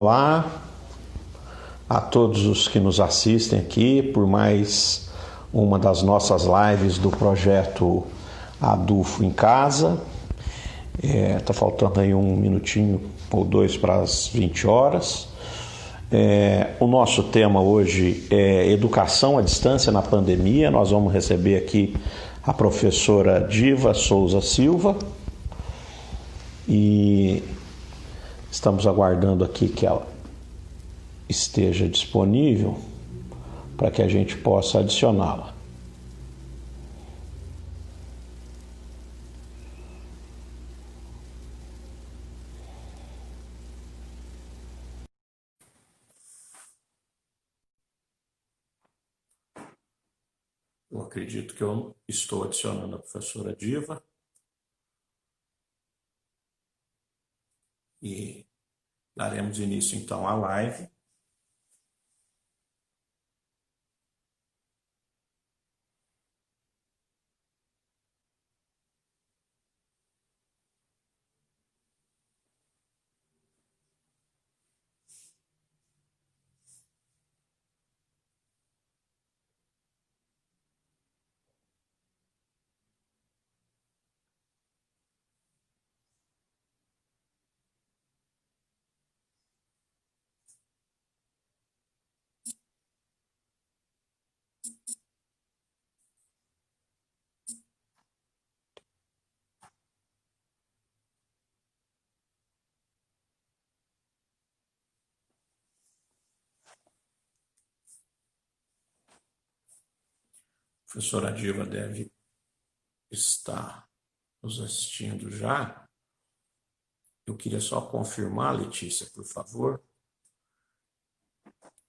Olá a todos os que nos assistem aqui por mais uma das nossas lives do projeto Adufo em Casa. Tá faltando aí um minutinho ou dois para as 20 horas. O nosso tema hoje é Educação à Distância na Pandemia. Nós vamos receber aqui a professora Diva Souza Silva e estamos aguardando aqui que ela esteja disponível para que a gente possa adicioná-la. Eu acredito que eu estou adicionando a professora Diva e daremos início então à live. A professora Diva deve estar nos assistindo já. Eu queria só confirmar, Letícia, por favor.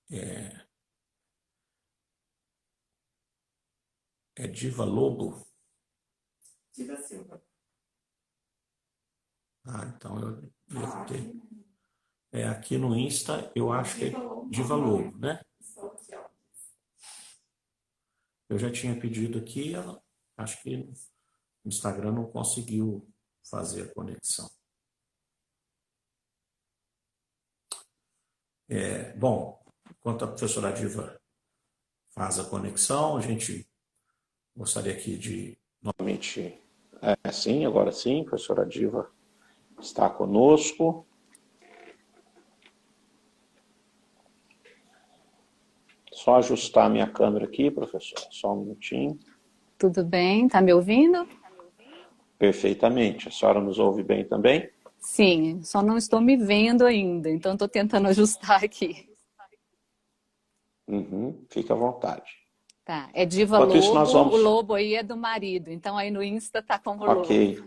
É Diva Lobo? Diva Silva. Então eu devo ter. Aqui no Insta eu acho que é Diva Lobo, né? Eu já tinha pedido aqui, acho que o Instagram não conseguiu fazer a conexão. Bom, enquanto a professora Diva faz a conexão, a gente gostaria aqui de novamente. Sim, agora sim, a professora Diva está conosco. Só ajustar a minha câmera aqui, professora, só um minutinho. Tudo bem? Tá me ouvindo? Perfeitamente. A senhora nos ouve bem também? Sim, só não estou me vendo ainda, então estou tentando ajustar aqui. Fica à vontade. Tá, é Diva Enquanto Lobo, isso, nós vamos... o Lobo aí é do marido, então aí no Insta tá como Lobo. Ok,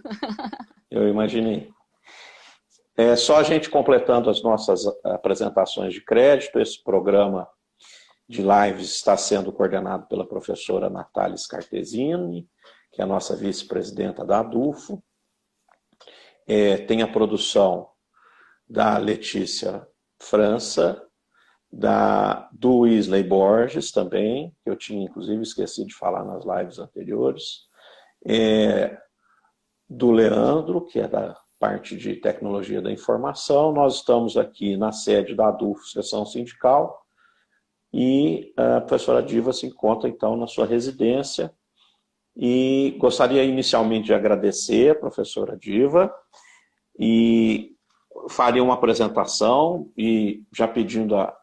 eu imaginei. Só a gente completando as nossas apresentações de crédito, esse programa de lives está sendo coordenado pela professora Natália Scartesini, que é a nossa vice-presidenta da ADUFO. Tem a produção da Letícia França, do Wesley Borges também, que eu tinha inclusive esquecido de falar nas lives anteriores, do Leandro, que é da parte de tecnologia da informação. Nós estamos aqui na sede da ADUFO, seção sindical, e a professora Diva se encontra então na sua residência, e gostaria inicialmente de agradecer a professora Diva, e faria uma apresentação, e já pedindo a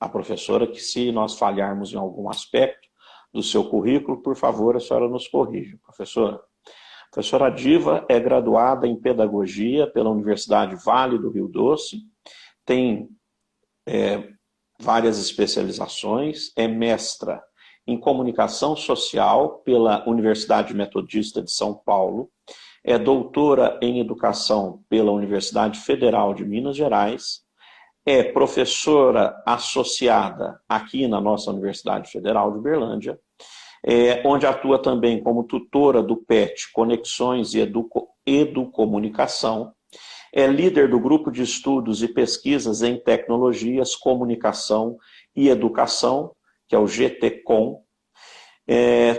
professora que, se nós falharmos em algum aspecto do seu currículo, por favor, a senhora nos corrija. Professora. A professora Diva é graduada em Pedagogia pela Universidade Vale do Rio Doce, tem várias especializações, é mestra em Comunicação Social pela Universidade Metodista de São Paulo, é doutora em Educação pela Universidade Federal de Minas Gerais, é professora associada aqui na nossa Universidade Federal de Uberlândia, onde atua também como tutora do PET Conexões e Educomunicação, é líder do Grupo de Estudos e Pesquisas em Tecnologias, Comunicação e Educação, que é o GTCOM,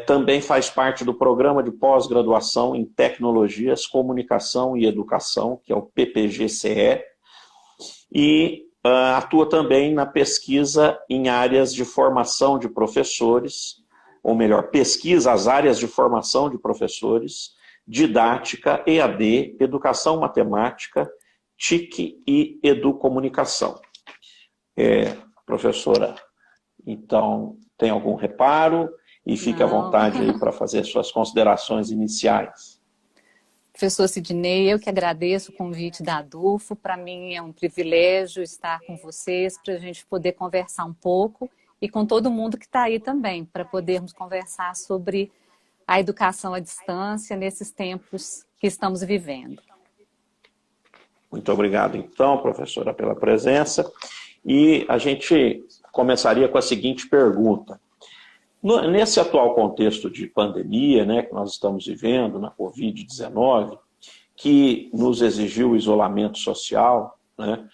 também faz parte do Programa de Pós-Graduação em Tecnologias, Comunicação e Educação, que é o PPGCE, e atua também na pesquisa em áreas de formação de professores, ou melhor, pesquisa as áreas de formação de professores, didática, EAD, educação matemática, TIC e educomunicação. Professora, então, tem algum reparo? E fique à vontade aí para fazer suas considerações iniciais. Professor Sidney, eu que agradeço o convite da ADUFO. Para mim é um privilégio estar com vocês para a gente poder conversar um pouco e com todo mundo que está aí também, para podermos conversar sobre a educação à distância nesses tempos que estamos vivendo. Muito obrigado, então, professora, pela presença. E a gente começaria com a seguinte pergunta. Nesse atual contexto de pandemia, né, que nós estamos vivendo, na Covid-19, que nos exigiu o isolamento social, né,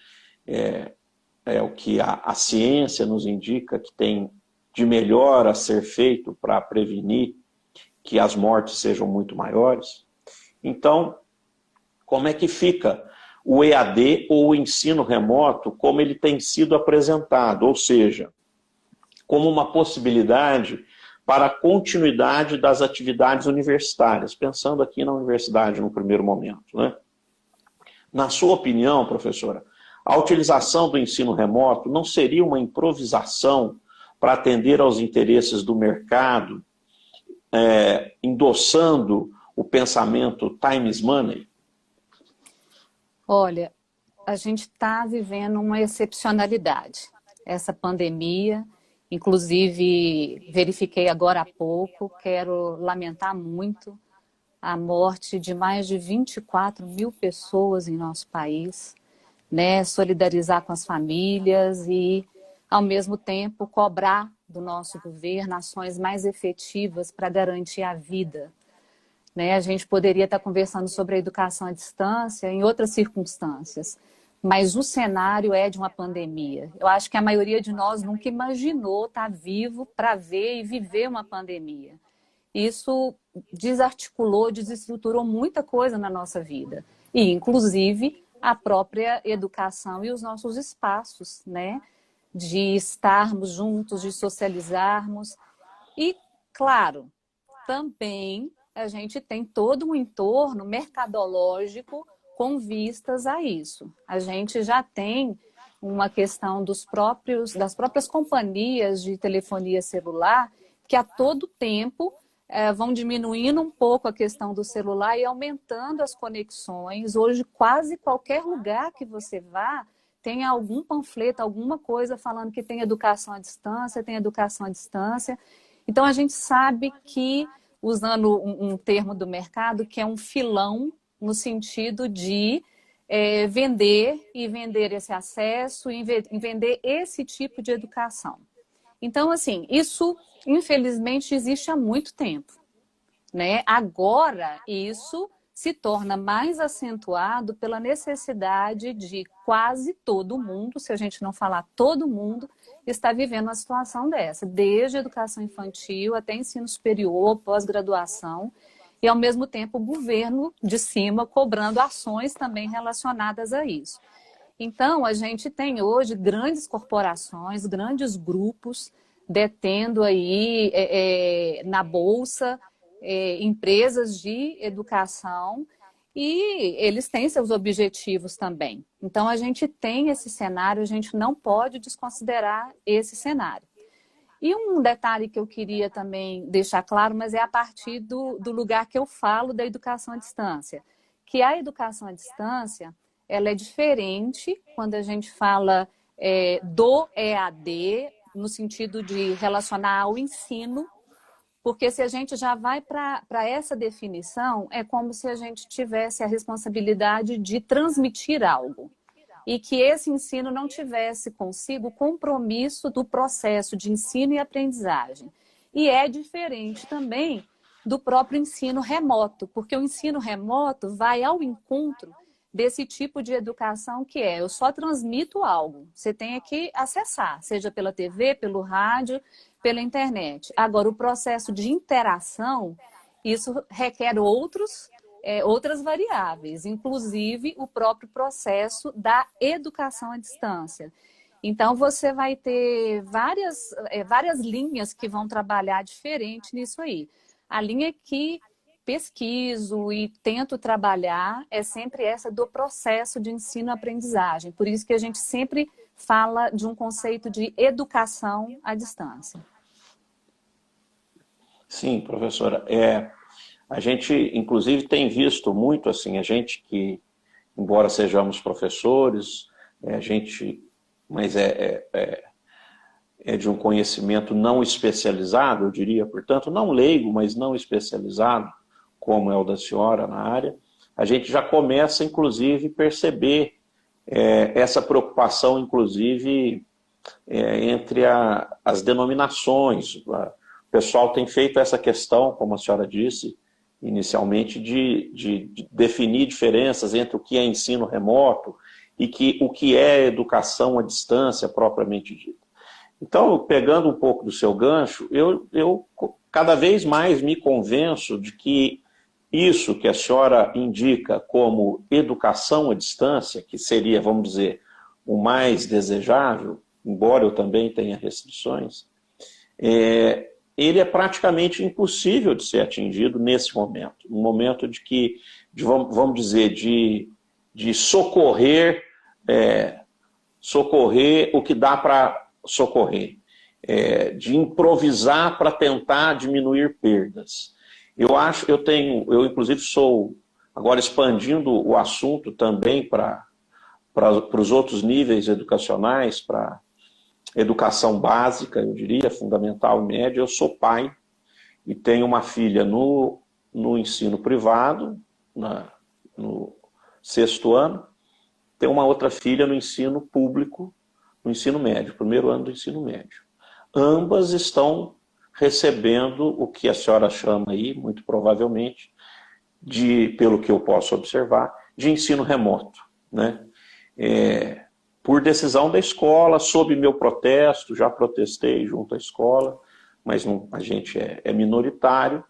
é o que a ciência nos indica que tem de melhor a ser feito para prevenir que as mortes sejam muito maiores. Então, como é que fica o EAD ou o ensino remoto como ele tem sido apresentado? Ou seja, como uma possibilidade para a continuidade das atividades universitárias, pensando aqui na universidade no primeiro momento, né? Na sua opinião, professora, a utilização do ensino remoto não seria uma improvisação para atender aos interesses do mercado, endossando o pensamento time is money? Olha, a gente está vivendo uma excepcionalidade. Essa pandemia, inclusive verifiquei agora há pouco, quero lamentar muito a morte de mais de 24 mil pessoas em nosso país, né? Solidarizar com as famílias e, ao mesmo tempo, cobrar do nosso governo ações mais efetivas para garantir a vida. Né? A gente poderia estar conversando sobre a educação à distância em outras circunstâncias, mas o cenário é de uma pandemia. Eu acho que a maioria de nós nunca imaginou estar vivo para ver e viver uma pandemia. Isso desarticulou, desestruturou muita coisa na nossa vida, e inclusive a própria educação e os nossos espaços, né? De estarmos juntos, de socializarmos. E, claro, também a gente tem todo um entorno mercadológico com vistas a isso. A gente já tem uma questão das próprias companhias de telefonia celular que a todo tempo vão diminuindo um pouco a questão do celular e aumentando as conexões. Hoje, quase qualquer lugar que você vá tem algum panfleto, alguma coisa falando que tem educação à distância, tem educação à distância. Então, a gente sabe que, usando um termo do mercado, que é um filão no sentido de vender esse acesso e vender esse tipo de educação. Então, assim, isso, infelizmente, existe há muito tempo, né? Agora, isso se torna mais acentuado pela necessidade de quase todo mundo, se a gente não falar todo mundo, está vivendo uma situação dessa, desde a educação infantil até ensino superior, pós-graduação, e ao mesmo tempo o governo de cima cobrando ações também relacionadas a isso. Então, a gente tem hoje grandes corporações, grandes grupos detendo aí na Bolsa empresas de educação, e eles têm seus objetivos também. Então, a gente tem esse cenário, a gente não pode desconsiderar esse cenário. E um detalhe que eu queria também deixar claro, mas é a partir do lugar que eu falo da educação à distância, que a educação à distância, ela é diferente quando a gente fala do EAD, no sentido de relacionar ao ensino, porque se a gente já vai para essa definição, é como se a gente tivesse a responsabilidade de transmitir algo. E que esse ensino não tivesse consigo o compromisso do processo de ensino e aprendizagem. E é diferente também do próprio ensino remoto, porque o ensino remoto vai ao encontro desse tipo de educação que eu só transmito algo, você tem que acessar, seja pela TV, pelo rádio, pela internet. Agora, o processo de interação, isso requer outros outras variáveis, inclusive o próprio processo da educação à distância. Então, você vai ter várias linhas que vão trabalhar diferente nisso aí. A linha que pesquiso e tento trabalhar é sempre essa do processo de ensino-aprendizagem. Por isso que a gente sempre fala de um conceito de educação à distância. Sim, professora. A gente, inclusive, tem visto muito, assim, a gente que, embora sejamos professores, mas é de um conhecimento não especializado, eu diria, portanto, não leigo, mas não especializado, como é o da senhora na área, a gente já começa, inclusive, a perceber essa preocupação, inclusive, entre as denominações. O pessoal tem feito essa questão, como a senhora disse, inicialmente, de definir diferenças entre o que é ensino remoto e o que é educação à distância propriamente dita. Então, pegando um pouco do seu gancho, eu cada vez mais me convenço de que isso que a senhora indica como educação à distância, que seria, vamos dizer, o mais desejável, embora eu também tenha restrições, ele é praticamente impossível de ser atingido nesse momento. Um momento vamos dizer, de socorrer o que dá para socorrer, de improvisar para tentar diminuir perdas. Eu inclusive sou, agora expandindo o assunto também para os outros níveis educacionais, para educação básica, eu diria, fundamental e média. Eu sou pai e tenho uma filha no ensino privado, no 6º ano, tenho uma outra filha no ensino público, no ensino médio, 1º ano do ensino médio. Ambas estão recebendo o que a senhora chama aí, muito provavelmente, pelo que eu posso observar, de ensino remoto, né? Por decisão da escola, sob meu protesto, já protestei junto à escola, mas a gente é minoritário,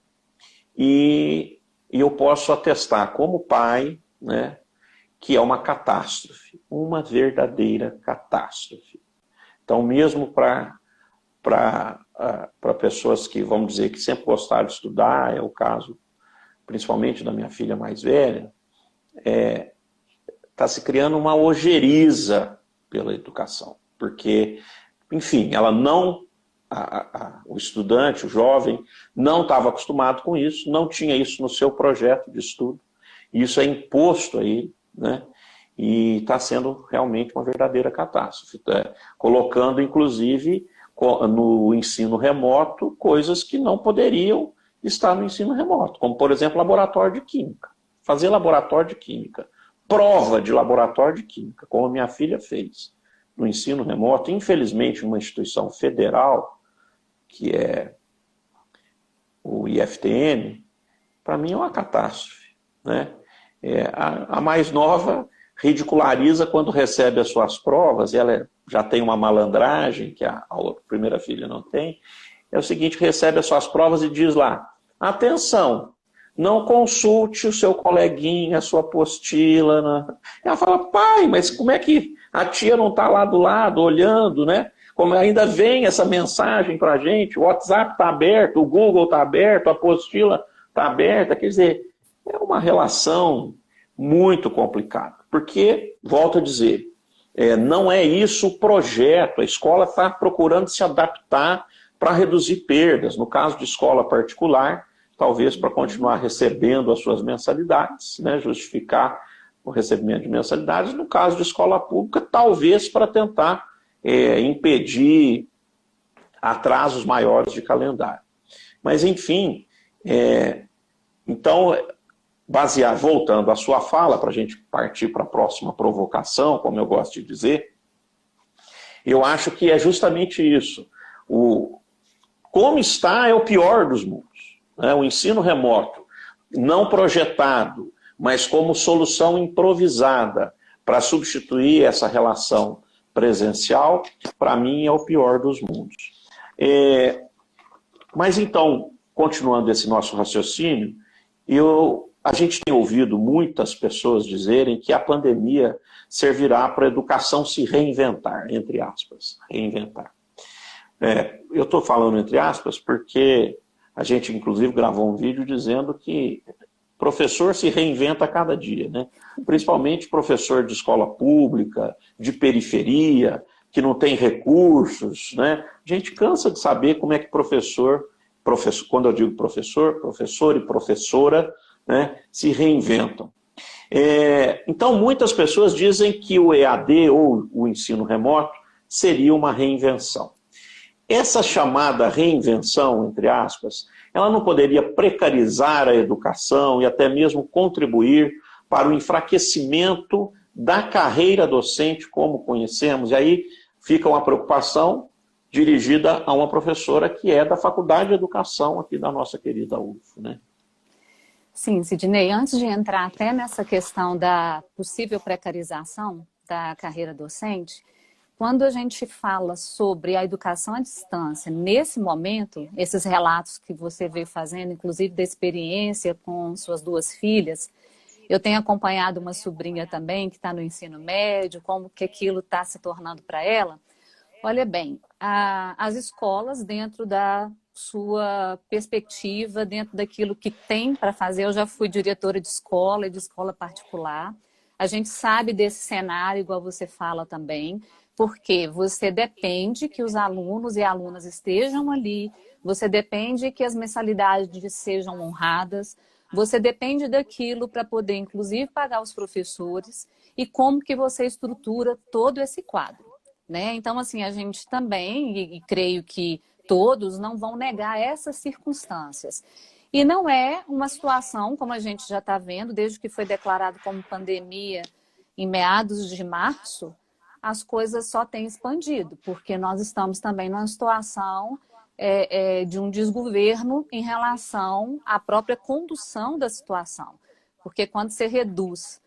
e eu posso atestar como pai, né, que é uma catástrofe, uma verdadeira catástrofe. Então, mesmo para pessoas que, vamos dizer, que sempre gostaram de estudar, é o caso principalmente da minha filha mais velha, está se criando uma ojeriza pela educação, porque, enfim, o estudante, o jovem, não estava acostumado com isso, não tinha isso no seu projeto de estudo, e isso é imposto a ele, né? E está sendo realmente uma verdadeira catástrofe, colocando, inclusive, no ensino remoto, coisas que não poderiam estar no ensino remoto, como, por exemplo, laboratório de química. Fazer laboratório de química, prova de laboratório de química, como a minha filha fez no ensino remoto, infelizmente, uma instituição federal, que é o IFTM, para mim é uma catástrofe, né? A mais nova ridiculariza quando recebe as suas provas, e ela já tem uma malandragem que a primeira filha não tem, é o seguinte: recebe as suas provas e diz lá, atenção, não consulte o seu coleguinha, a sua apostila. Né? Ela fala, pai, mas como é que a tia não está lá do lado, olhando, né? Como ainda vem essa mensagem para a gente, o WhatsApp está aberto, o Google está aberto, a apostila está aberta, quer dizer, é uma relação muito complicada. Porque, volto a dizer, não é isso o projeto, a escola está procurando se adaptar para reduzir perdas. No caso de escola particular, talvez para continuar recebendo as suas mensalidades, né, justificar o recebimento de mensalidades. No caso de escola pública, talvez para tentar impedir atrasos maiores de calendário. Mas, enfim, então, voltando à sua fala, para a gente partir para a próxima provocação, como eu gosto de dizer, eu acho que é justamente isso. Como está é o pior dos mundos. Né? O ensino remoto, não projetado, mas como solução improvisada para substituir essa relação presencial, para mim é o pior dos mundos. Mas então, continuando esse nosso raciocínio, a gente tem ouvido muitas pessoas dizerem que a pandemia servirá para a educação se reinventar, entre aspas, reinventar. Eu estou falando entre aspas porque a gente, inclusive, gravou um vídeo dizendo que professor se reinventa a cada dia, né? Principalmente professor de escola pública, de periferia, que não tem recursos, né? A gente cansa de saber como é que professor, quando eu digo professor e professora, né, se reinventam. Então, muitas pessoas dizem que o EAD, ou o ensino remoto, seria uma reinvenção. Essa chamada reinvenção, entre aspas, ela não poderia precarizar a educação e até mesmo contribuir para o enfraquecimento da carreira docente como conhecemos. E aí fica uma preocupação dirigida a uma professora que é da Faculdade de Educação aqui da nossa querida UFO, né? Sim, Sidney, antes de entrar até nessa questão da possível precarização da carreira docente, quando a gente fala sobre a educação à distância, nesse momento, esses relatos que você veio fazendo, inclusive da experiência com suas duas filhas, eu tenho acompanhado uma sobrinha também que está no ensino médio, como que aquilo está se tornando para ela. Olha bem, as escolas, dentro da sua perspectiva, dentro daquilo que tem para fazer, eu já fui diretora de escola e de escola particular, a gente sabe desse cenário, igual você fala também, porque você depende que os alunos e alunas estejam ali, você depende que as mensalidades sejam honradas, você depende daquilo para poder, inclusive, pagar os professores e como que você estrutura todo esse quadro, né? Então, assim, a gente também, e creio que todos, não vão negar essas circunstâncias. E não é uma situação, como a gente já está vendo, desde que foi declarado como pandemia em meados de março, as coisas só têm expandido, porque nós estamos também numa situação de um desgoverno em relação à própria condução da situação. Porque quando você reduz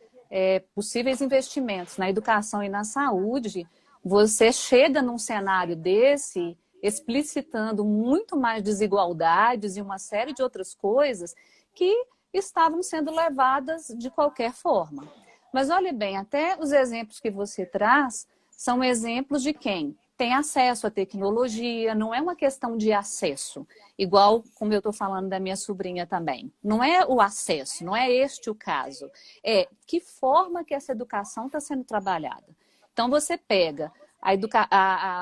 possíveis investimentos na educação e na saúde, você chega num cenário desse explicitando muito mais desigualdades e uma série de outras coisas que estavam sendo levadas de qualquer forma. Mas olhe bem, até os exemplos que você traz são exemplos de quem tem acesso à tecnologia, não é uma questão de acesso, igual como eu estou falando da minha sobrinha também. Não é o acesso, não é este o caso. É que forma que essa educação está sendo trabalhada. Então você pega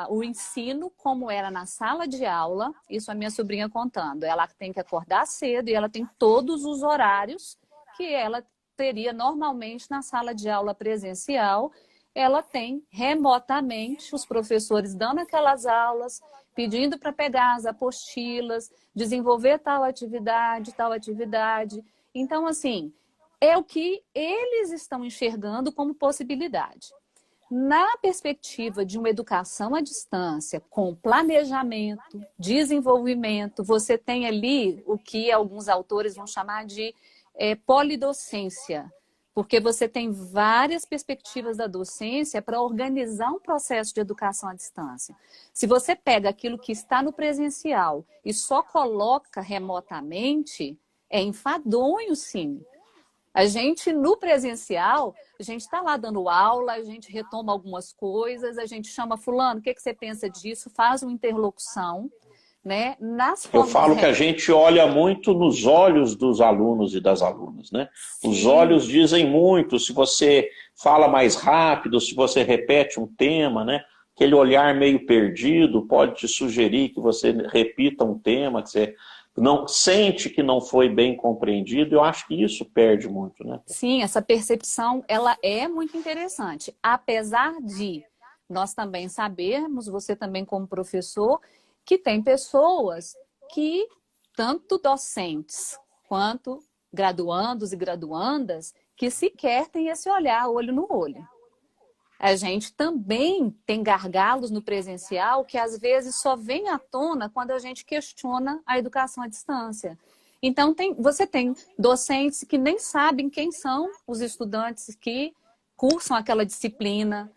o ensino como era na sala de aula, isso a minha sobrinha contando, ela tem que acordar cedo e ela tem todos os horários que ela teria normalmente na sala de aula presencial, ela tem remotamente os professores dando aquelas aulas, pedindo para pegar as apostilas, desenvolver tal atividade. Então, assim, é o que eles estão enxergando como possibilidade. Na perspectiva de uma educação à distância, com planejamento, desenvolvimento, você tem ali o que alguns autores vão chamar de polidocência, porque você tem várias perspectivas da docência para organizar um processo de educação à distância. Se você pega aquilo que está no presencial e só coloca remotamente, é enfadonho, sim. A gente, no presencial, a gente está lá dando aula, a gente retoma algumas coisas, a gente chama fulano, o que você pensa disso? Faz uma interlocução, né? Eu falo que a gente olha muito nos olhos dos alunos e das alunas, né? Sim. Os olhos dizem muito, se você fala mais rápido, se você repete um tema, né? Aquele olhar meio perdido pode te sugerir que você repita um tema, que você não sente que não foi bem compreendido. Eu acho que isso perde muito, né? Sim, essa percepção, ela é muito interessante. Apesar de nós também sabermos, você também como professor, que tem pessoas que, tanto docentes quanto graduandos e graduandas, que sequer têm esse olhar olho no olho. A gente também tem gargalos no presencial que às vezes só vem à tona quando a gente questiona a educação à distância. Então, você tem docentes que nem sabem quem são os estudantes que cursam aquela disciplina.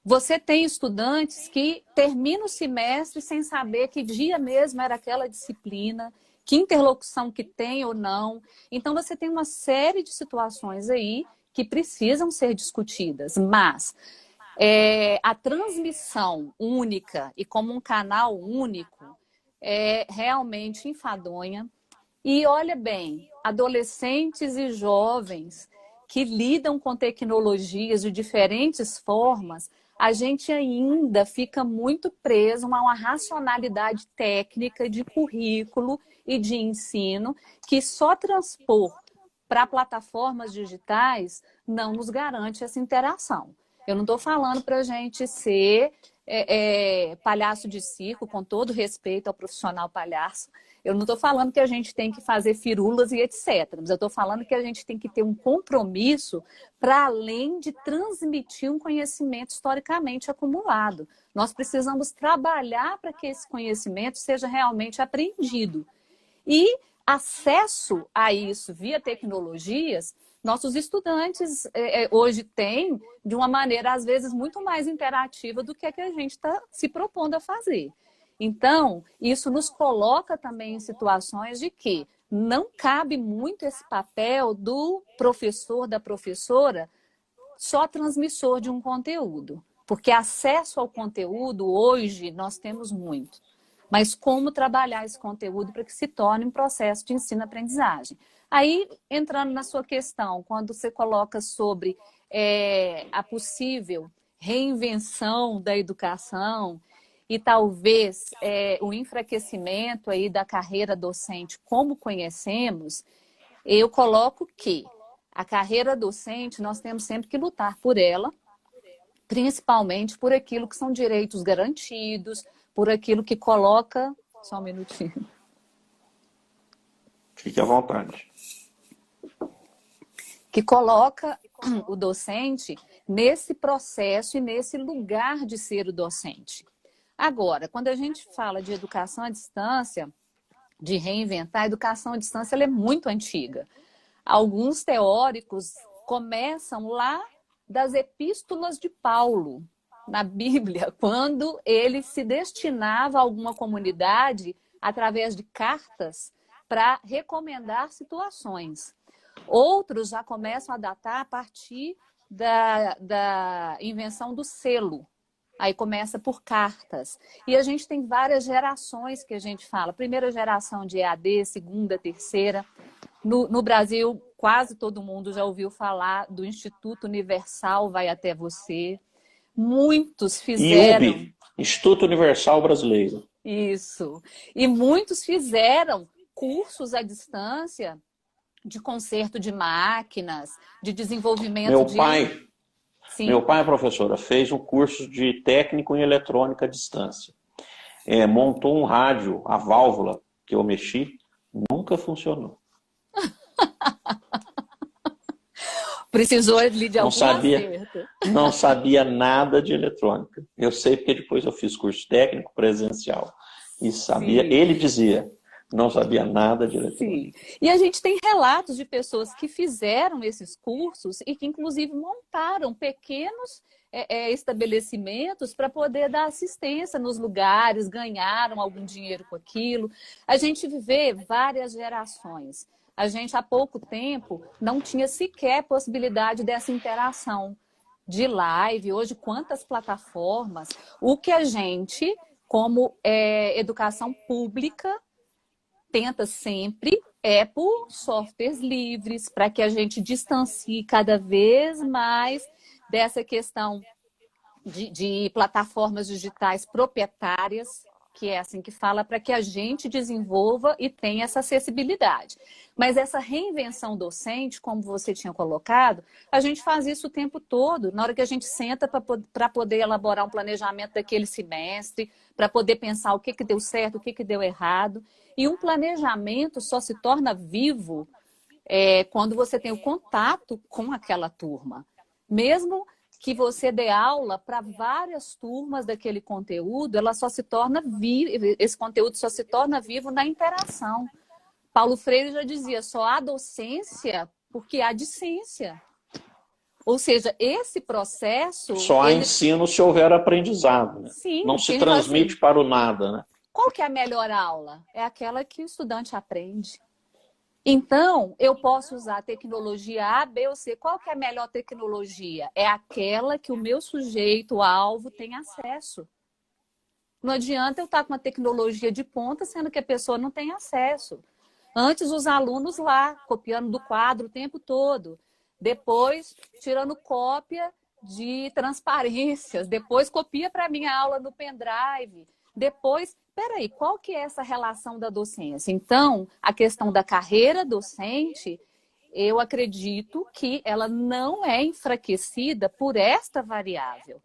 Você tem estudantes que terminam o semestre sem saber que dia mesmo era aquela disciplina. que interlocução que tem ou não. Então, você tem uma série de situações aí que precisam ser discutidas, mas a transmissão única e como um canal único é realmente enfadonha. E olha bem, adolescentes e jovens que lidam com tecnologias de diferentes formas, a gente ainda fica muito preso a uma racionalidade técnica de currículo e de ensino que só transpor para plataformas digitais não nos garante essa interação. Eu não estou falando para a gente ser palhaço de circo, com todo respeito ao profissional palhaço. Eu não estou falando que a gente tem que fazer firulas e etc. Mas eu estou falando que a gente tem que ter um compromisso para além de transmitir um conhecimento historicamente acumulado. Nós precisamos trabalhar para que esse conhecimento seja realmente aprendido. E acesso a isso via tecnologias, nossos estudantes hoje têm de uma maneira, às vezes, muito mais interativa do que a gente está se propondo a fazer. Então, isso nos coloca também em situações de que não cabe muito esse papel do professor, da professora, só transmissor de um conteúdo. Porque acesso ao conteúdo, hoje, nós temos muito. Mas como trabalhar esse conteúdo para que se torne um processo de ensino-aprendizagem? Aí, entrando na sua questão, quando você coloca sobre a possível reinvenção da educação e talvez o enfraquecimento aí da carreira docente como conhecemos, eu coloco que a carreira docente nós temos sempre que lutar por ela, principalmente por aquilo que são direitos garantidos, por aquilo que coloca... Só um minutinho. Fique à vontade. Que coloca o docente nesse processo e nesse lugar de ser o docente. Agora, quando a gente fala de educação à distância, de reinventar, a educação à distância ela é muito antiga. Alguns teóricos começam lá das epístolas de Paulo, na Bíblia, quando ele se destinava a alguma comunidade através de cartas para recomendar situações. Outros já começam a datar a partir da invenção do selo. Aí começa por cartas. E a gente tem várias gerações que a gente fala. Primeira geração de EAD, segunda, terceira. No Brasil, quase todo mundo já ouviu falar do Instituto Universal Vai Até Você. Muitos fizeram... IUB, Instituto Universal Brasileiro. Isso. E muitos fizeram cursos à distância de conserto de máquinas, de desenvolvimento Meu pai, professora, fez um curso de técnico em eletrônica à distância. Montou um rádio, a válvula que eu mexi, nunca funcionou. Precisou ali de algum acerto. Não sabia nada de eletrônica. Eu sei porque depois eu fiz curso técnico presencial. E sabia, sim. Ele dizia, não sabia nada de eletrônica. Sim. E a gente tem relatos de pessoas que fizeram esses cursos e que, inclusive, montaram pequenos estabelecimentos para poder dar assistência nos lugares, ganharam algum dinheiro com aquilo. A gente vê várias gerações. A gente, há pouco tempo, não tinha sequer possibilidade dessa interação de live. Hoje, quantas plataformas? O que a gente, como educação pública, tenta sempre por softwares livres, para que a gente distancie cada vez mais dessa questão de plataformas digitais proprietárias, que é assim que fala, para que a gente desenvolva e tenha essa acessibilidade. Mas essa reinvenção docente, como você tinha colocado, a gente faz isso o tempo todo, na hora que a gente senta para poder elaborar um planejamento daquele semestre, para poder pensar o que deu certo, o que deu errado. E um planejamento só se torna vivo quando você tem o contato com aquela turma. Mesmo que você dê aula para várias turmas daquele conteúdo, ela só se torna esse conteúdo só se torna vivo na interação. Paulo Freire já dizia, só há docência porque há discência. Ou seja, esse processo... Só há ensino se houver aprendizado. Né? Sim, não se transmite para o nada. Né? qual que é a melhor aula? É aquela que o estudante aprende. Então, eu posso usar a tecnologia A, B ou C. Qual que é a melhor tecnologia? É aquela que o meu sujeito, alvo, tem acesso. Não adianta eu estar com uma tecnologia de ponta, sendo que a pessoa não tem acesso. Antes, os alunos lá, copiando do quadro o tempo todo. Depois, tirando cópia de transparências. Depois, copia para a minha aula no pendrive. Depois, peraí, qual que é essa relação da docência? Então, a questão da carreira docente, eu acredito que ela não é enfraquecida por esta variável.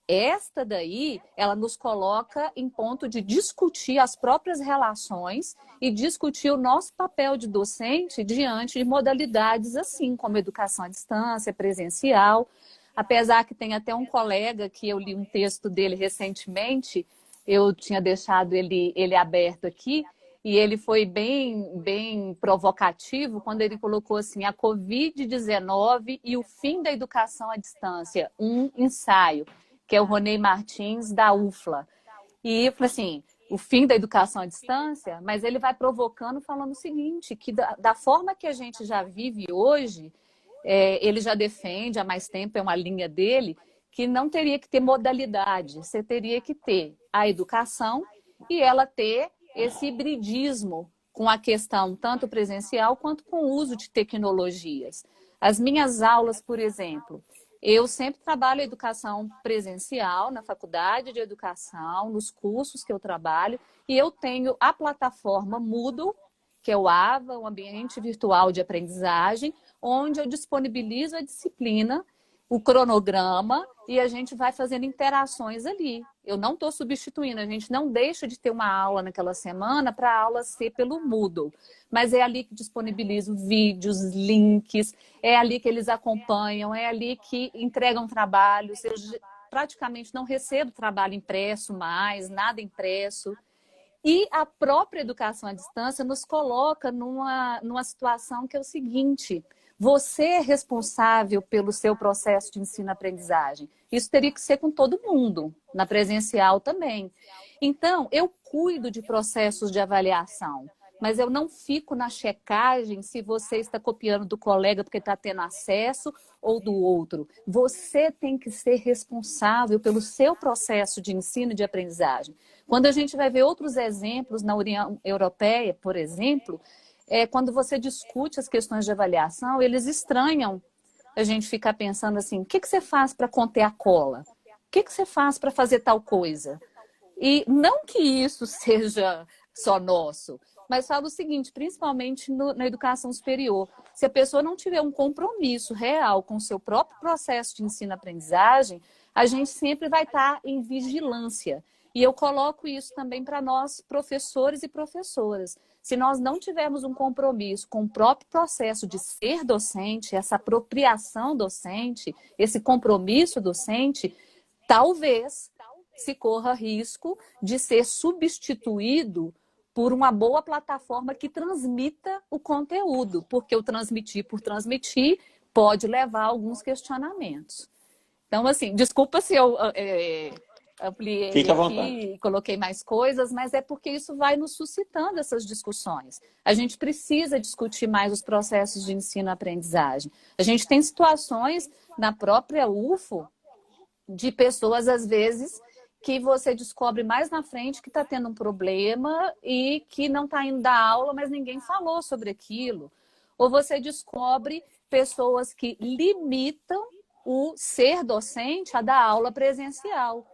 Esta daí, ela nos coloca em ponto de discutir as próprias relações e discutir o nosso papel de docente diante de modalidades assim, como educação à distância, presencial. Apesar que tem até um colega que eu li um texto dele recentemente, eu tinha deixado ele aberto aqui, e ele foi bem provocativo quando ele colocou assim, a Covid-19 e o fim da educação à distância, um ensaio, que é o Ronei Martins, da UFLA. E eu falei assim, o fim da educação à distância, mas ele vai provocando falando o seguinte, que da forma que a gente já vive hoje, ele já defende há mais tempo, é uma linha dele, que não teria que ter modalidade, você teria que ter a educação e ela ter esse hibridismo com a questão tanto presencial quanto com o uso de tecnologias. As minhas aulas, por exemplo, eu sempre trabalho a educação presencial na faculdade de educação, nos cursos que eu trabalho, e eu tenho a plataforma Moodle, que é o AVA, o Ambiente Virtual de Aprendizagem, onde eu disponibilizo a disciplina, o cronograma, e a gente vai fazendo interações ali. Eu não estou substituindo, a gente não deixa de ter uma aula naquela semana para a aula ser pelo Moodle. Mas é ali que disponibilizo vídeos, links, é ali que eles acompanham, é ali que entregam trabalhos. Eu praticamente não recebo trabalho impresso mais, nada impresso. E a própria educação à distância nos coloca numa situação que é o seguinte: você é responsável pelo seu processo de ensino-aprendizagem. Isso teria que ser com todo mundo, na presencial também. Então, eu cuido de processos de avaliação, mas eu não fico na checagem se você está copiando do colega porque está tendo acesso ou do outro. Você tem que ser responsável pelo seu processo de ensino e de aprendizagem. Quando a gente vai ver outros exemplos na União Europeia, por exemplo, quando você discute as questões de avaliação, eles estranham a gente ficar pensando assim, o que você faz para conter a cola? O que você faz para fazer tal coisa? E não que isso seja só nosso, mas falo o seguinte, principalmente na educação superior, se a pessoa não tiver um compromisso real com o seu próprio processo de ensino-aprendizagem, a gente sempre vai estar em vigilância. E eu coloco isso também para nós, professores e professoras. Se nós não tivermos um compromisso com o próprio processo de ser docente, essa apropriação docente, esse compromisso docente, talvez se corra risco de ser substituído por uma boa plataforma que transmita o conteúdo, porque o transmitir por transmitir pode levar a alguns questionamentos. Então, assim, desculpa se eu ampliei Fique à aqui vontade. e coloquei mais coisas, mas é porque isso vai nos suscitando essas discussões. A gente precisa discutir mais os processos de ensino-aprendizagem. A gente tem situações na própria UFO de pessoas, às vezes, que você descobre mais na frente que está tendo um problema e que não está indo dar aula, mas ninguém falou sobre aquilo. Ou você descobre pessoas que limitam o ser docente a dar aula presencial,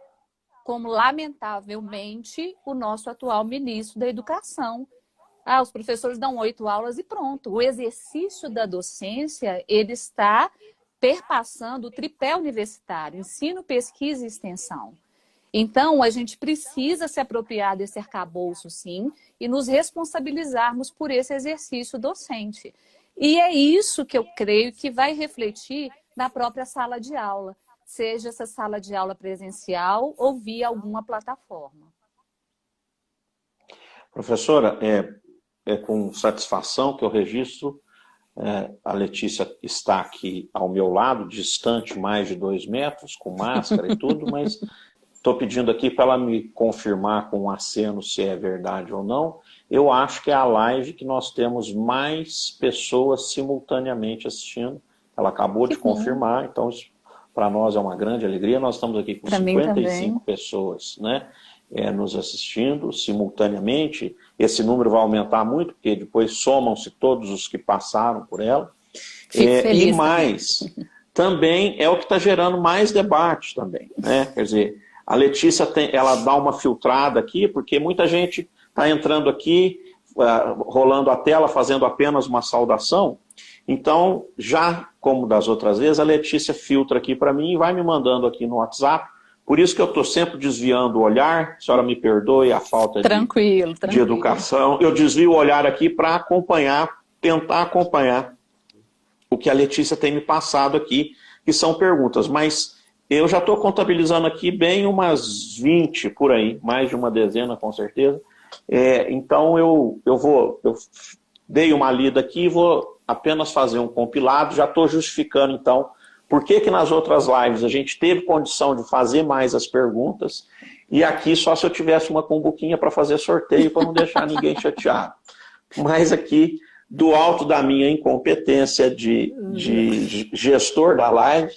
como, lamentavelmente, o nosso atual ministro da Educação. Os professores dão 8 aulas e pronto. O exercício da docência, ele está perpassando o tripé universitário, ensino, pesquisa e extensão. Então, a gente precisa se apropriar desse arcabouço, sim, e nos responsabilizarmos por esse exercício docente. E é isso que eu creio que vai refletir na própria sala de aula, seja essa sala de aula presencial ou via alguma plataforma. Professora, é com satisfação que eu registro, a Letícia está aqui ao meu lado, distante mais de 2 metros, com máscara e tudo, mas estou pedindo aqui para ela me confirmar com um aceno se é verdade ou não. Eu acho que é a live que nós temos mais pessoas simultaneamente assistindo. Ela acabou de confirmar, então isso para nós é uma grande alegria. Nós estamos aqui com 55 pessoas, né, nos assistindo simultaneamente. Esse número vai aumentar muito, porque depois somam-se todos os que passaram por ela. E mais, também é o que está gerando mais debate também, né? Quer dizer, a Letícia ela dá uma filtrada aqui, porque muita gente está entrando aqui, rolando a tela, fazendo apenas uma saudação. Então, já como das outras vezes, a Letícia filtra aqui para mim e vai me mandando aqui no WhatsApp. Por isso que eu estou sempre desviando o olhar, a senhora me perdoe a falta de educação. Eu desvio o olhar aqui para acompanhar, tentar acompanhar o que a Letícia tem me passado aqui, que são perguntas. Mas eu já estou contabilizando aqui bem umas 20 por aí, mais de uma dezena com certeza. Então eu dei uma lida aqui e vou apenas fazer um compilado. Já estou justificando então por que nas outras lives a gente teve condição de fazer mais as perguntas e aqui só se eu tivesse uma cumbuquinha para fazer sorteio para não deixar ninguém chateado. Mas aqui, do alto da minha incompetência de gestor da live,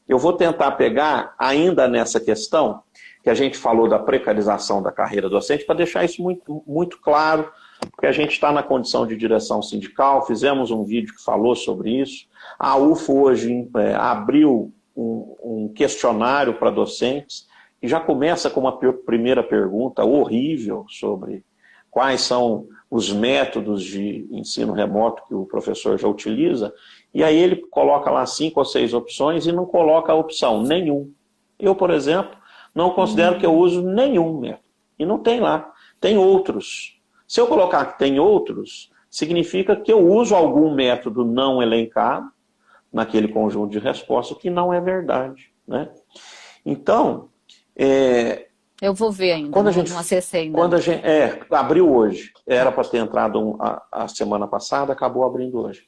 eu vou tentar pegar ainda nessa questão que a gente falou da precarização da carreira docente, para deixar isso muito, muito claro, porque a gente está na condição de direção sindical, fizemos um vídeo que falou sobre isso. A UFO hoje abriu um questionário para docentes, e já começa com uma primeira pergunta horrível sobre quais são os métodos de ensino remoto que o professor já utiliza, e aí ele coloca lá 5 ou 6 opções e não coloca a opção nenhum. Eu, por exemplo, não considero que eu uso nenhum método. E não tem lá. Tem outros. Se eu colocar que tem outros, significa que eu uso algum método não elencado naquele conjunto de respostas, que não é verdade, né? Então, eu vou ver ainda, quando não acessei ainda. Quando a gente, abriu hoje. Era para ter entrado a semana passada, acabou abrindo hoje.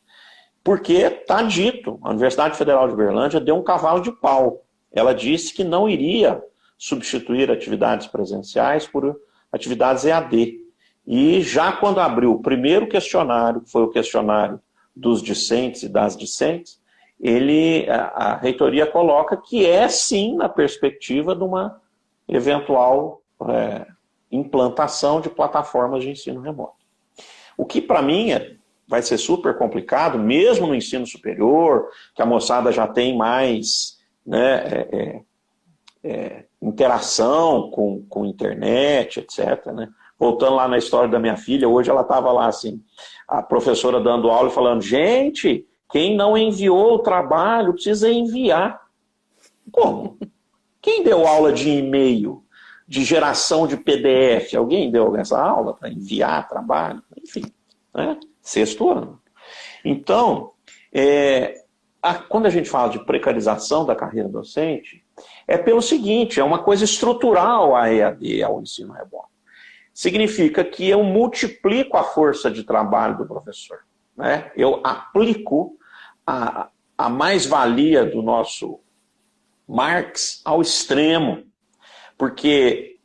Porque está dito, a Universidade Federal de Uberlândia deu um cavalo de pau. Ela disse que não iria substituir atividades presenciais por atividades EAD. E já quando abriu o primeiro questionário, que foi o questionário dos discentes e das discentes, a reitoria coloca que sim na perspectiva de uma eventual implantação de plataformas de ensino remoto. O que para mim vai ser super complicado, mesmo no ensino superior, que a moçada já tem mais interação com internet, etc., né? Voltando lá na história da minha filha, hoje ela estava lá assim, a professora dando aula e falando, gente, quem não enviou o trabalho precisa enviar. Como? Quem deu aula de e-mail, de geração de PDF? Alguém deu essa aula para enviar trabalho? Enfim, né? 6º ano. Então, quando a gente fala de precarização da carreira docente, é pelo seguinte, é uma coisa estrutural a EAD, ao ensino remoto. Significa que eu multiplico a força de trabalho do professor, né? Eu aplico a mais-valia do nosso Marx ao extremo, porque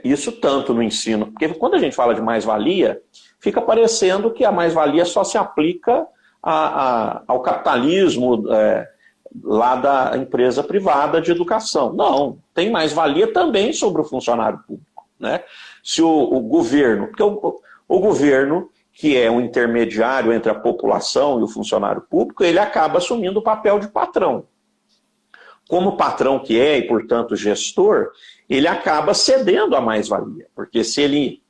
isso tanto no ensino, porque quando a gente fala de mais-valia, fica parecendo que a mais-valia só se aplica ao capitalismo lá da empresa privada de educação. Não, tem mais-valia também sobre o funcionário público, né? Se o governo, porque o governo, que é um intermediário entre a população e o funcionário público, ele acaba assumindo o papel de patrão. Como patrão que e, portanto, gestor, ele acaba cedendo a mais-valia, porque se ele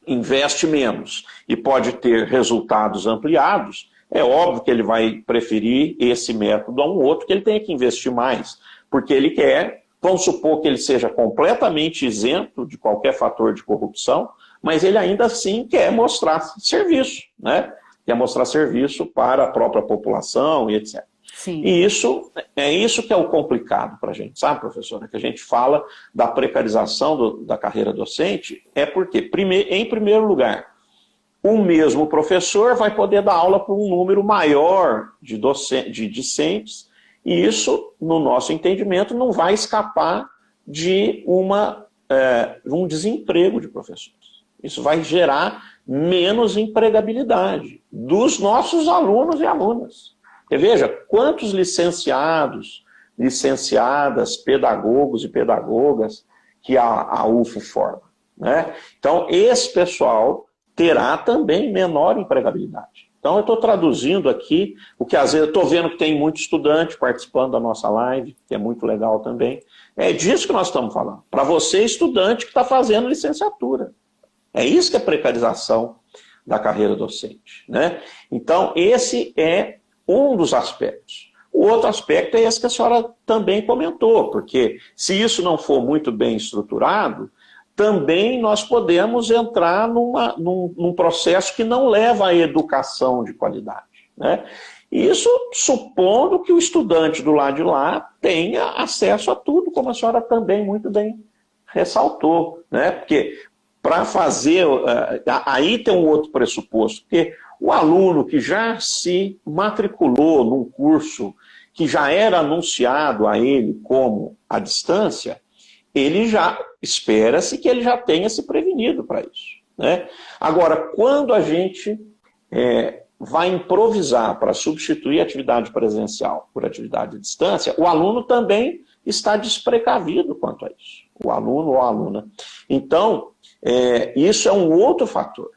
investe menos e pode ter resultados ampliados, é óbvio que ele vai preferir esse método a um outro que ele tenha que investir mais, porque ele quer, vamos supor que ele seja completamente isento de qualquer fator de corrupção, mas ele ainda assim quer mostrar serviço, né? Quer mostrar serviço para a própria população e etc. Sim. E isso que é o complicado para a gente, sabe, professora? Que a gente fala da precarização da carreira docente, porque, em primeiro lugar, o mesmo professor vai poder dar aula para um número maior de discentes, e isso, no nosso entendimento, não vai escapar de um desemprego de professores. Isso vai gerar menos empregabilidade dos nossos alunos e alunas. Porque veja, quantos licenciados, licenciadas, pedagogos e pedagogas que a UFO forma, né? Então, esse pessoal terá também menor empregabilidade. Então, eu estou traduzindo aqui o que às vezes eu estou vendo que tem muito estudante participando da nossa live, que é muito legal também. É disso que nós estamos falando. Para você, estudante que está fazendo licenciatura. É isso que é precarização da carreira docente, né? Então, esse é um dos aspectos. O outro aspecto é esse que a senhora também comentou, porque se isso não for muito bem estruturado, também nós podemos entrar num processo que não leva à educação de qualidade, né? Isso supondo que o estudante do lado de lá tenha acesso a tudo, como a senhora também muito bem ressaltou, né? Porque para fazer... Aí tem um outro pressuposto, porque o aluno que já se matriculou num curso que já era anunciado a ele como à distância, ele já espera-se que ele já tenha se prevenido para isso, né? Agora, quando a gente vai improvisar para substituir a atividade presencial por atividade à distância, o aluno também está desprecavido quanto a isso, o aluno ou a aluna. Então, isso é um outro fator.